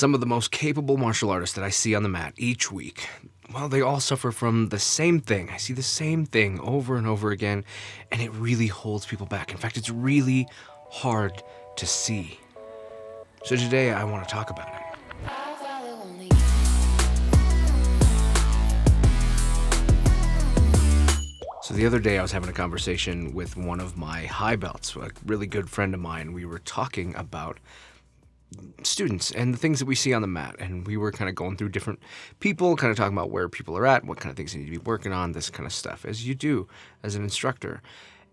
Some of the most capable martial artists that I see on the mat each week, well, they all suffer from the same thing. I see the same thing over and over again, and it really holds people back. In fact, it's really hard to see. So today I want to talk about it. So the other day I was having a conversation with one of my high belts, a really good friend of mine. We were talking about students and the things that we see on the mat, and we were kind of going through different people, kind of talking about where people are at, what kind of things they need to be working on, this kind of stuff, as you do as an instructor.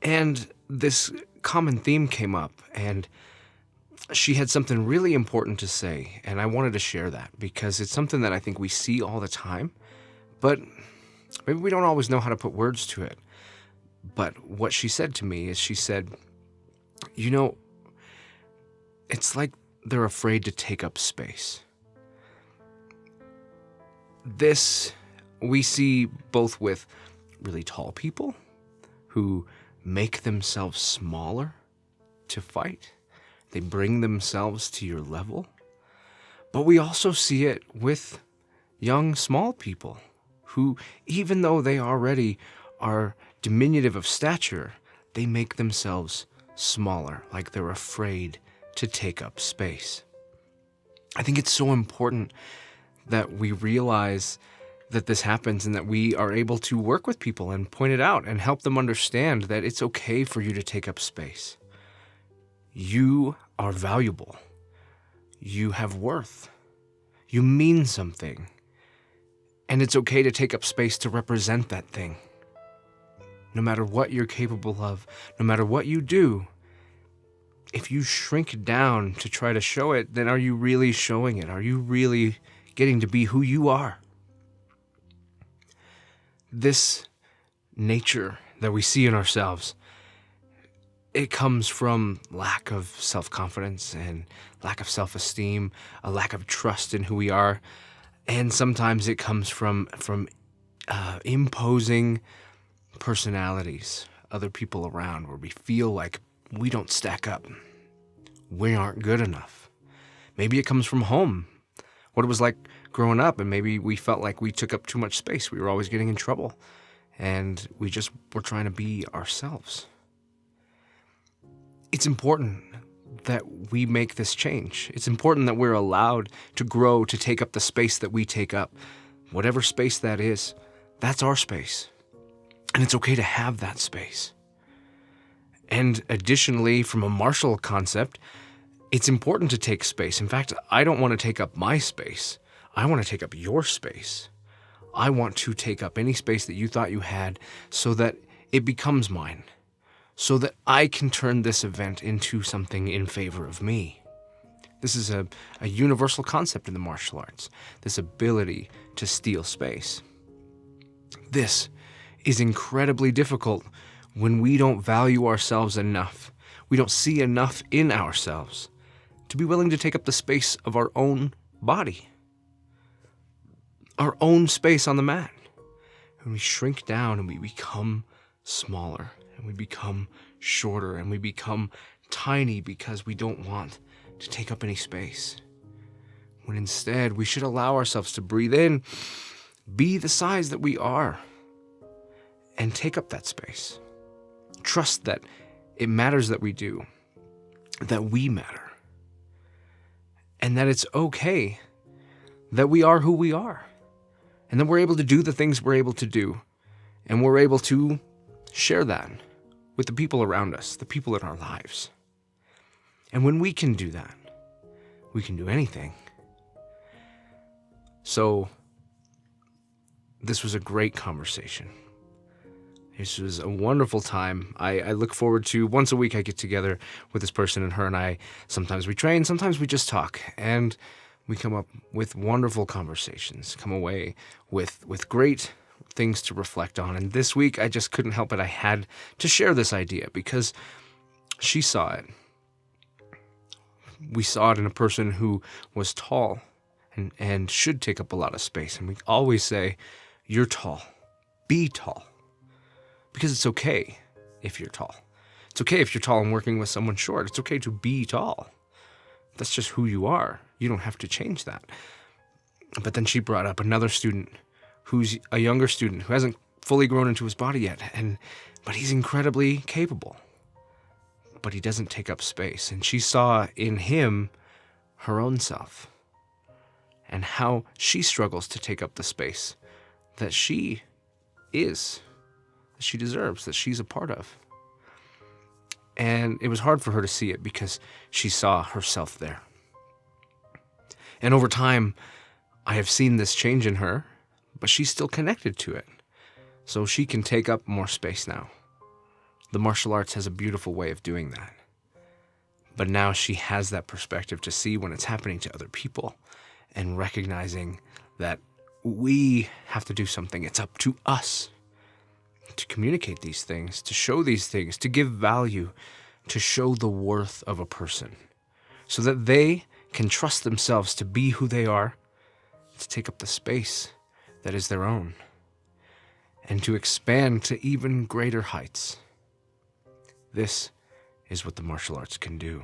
And this common theme came up, and she had something really important to say, and I wanted to share that because it's something that I think we see all the time, but maybe we don't always know how to put words to it. But what she said to me is, she said, you know, it's like they're afraid to take up space. This we see both with really tall people who make themselves smaller to fight. They bring themselves to your level. But we also see it with young, small people who, even though they already are diminutive of stature, they make themselves smaller, like they're afraid to take up space. I think it's so important that we realize that this happens and that we are able to work with people and point it out and help them understand that it's okay for you to take up space. You are valuable. You have worth. You mean something. And it's okay to take up space to represent that thing. No matter what you're capable of, no matter what you do, if you shrink down to try to show it, then are you really showing it? Are you really getting to be who you are? This nature that we see in ourselves, it comes from lack of self-confidence and lack of self-esteem, a lack of trust in who we are, and sometimes it comes from imposing personalities, other people around, where we feel like we don't stack up. We aren't good enough. Maybe it comes from home, what it was like growing up, and maybe we felt like we took up too much space. We were always getting in trouble, and we just were trying to be ourselves. It's important that we make this change. It's important that we're allowed to grow, to take up the space that we take up. Whatever space that is, that's our space. And it's okay to have that space. And additionally, from a martial concept, it's important to take space. In fact, I don't want to take up my space. I want to take up your space. I want to take up any space that you thought you had so that it becomes mine, so that I can turn this event into something in favor of me. This is a universal concept in the martial arts, this ability to steal space. This is incredibly difficult when we don't value ourselves enough. We don't see enough in ourselves to be willing to take up the space of our own body, our own space on the mat. And we shrink down and we become smaller and we become shorter and we become tiny because we don't want to take up any space. When instead we should allow ourselves to breathe in, be the size that we are, and take up that space. Trust that it matters that we do, that we matter, and that it's okay that we are who we are, and that we're able to do the things we're able to do, and we're able to share that with the people around us, the people in our lives. And when we can do that, we can do anything. So, this was a great conversation. This was a wonderful time. I look forward to, once a week I get together with this person, and her and I, sometimes we train, sometimes we just talk, and we come up with wonderful conversations, come away with great things to reflect on. And this week I just couldn't help it. I had to share this idea because she saw it. We saw it in a person who was tall and should take up a lot of space. And we always say, you're tall, be tall. Because it's okay if you're tall. It's okay if you're tall and working with someone short. It's okay to be tall. That's just who you are. You don't have to change that. But then she brought up another student who's a younger student who hasn't fully grown into his body yet, but he's incredibly capable. But he doesn't take up space. And she saw in him her own self and how she struggles to take up the space that she is, that she deserves, that she's a part of. And it was hard for her to see it because she saw herself there. And over time, I have seen this change in her, but she's still connected to it. So she can take up more space now. The martial arts has a beautiful way of doing that. But now she has that perspective to see when it's happening to other people and recognizing that we have to do something. It's up to us to communicate these things, to show these things, to give value, to show the worth of a person so that they can trust themselves to be who they are, to take up the space that is their own, and to expand to even greater heights. This is what the martial arts can do.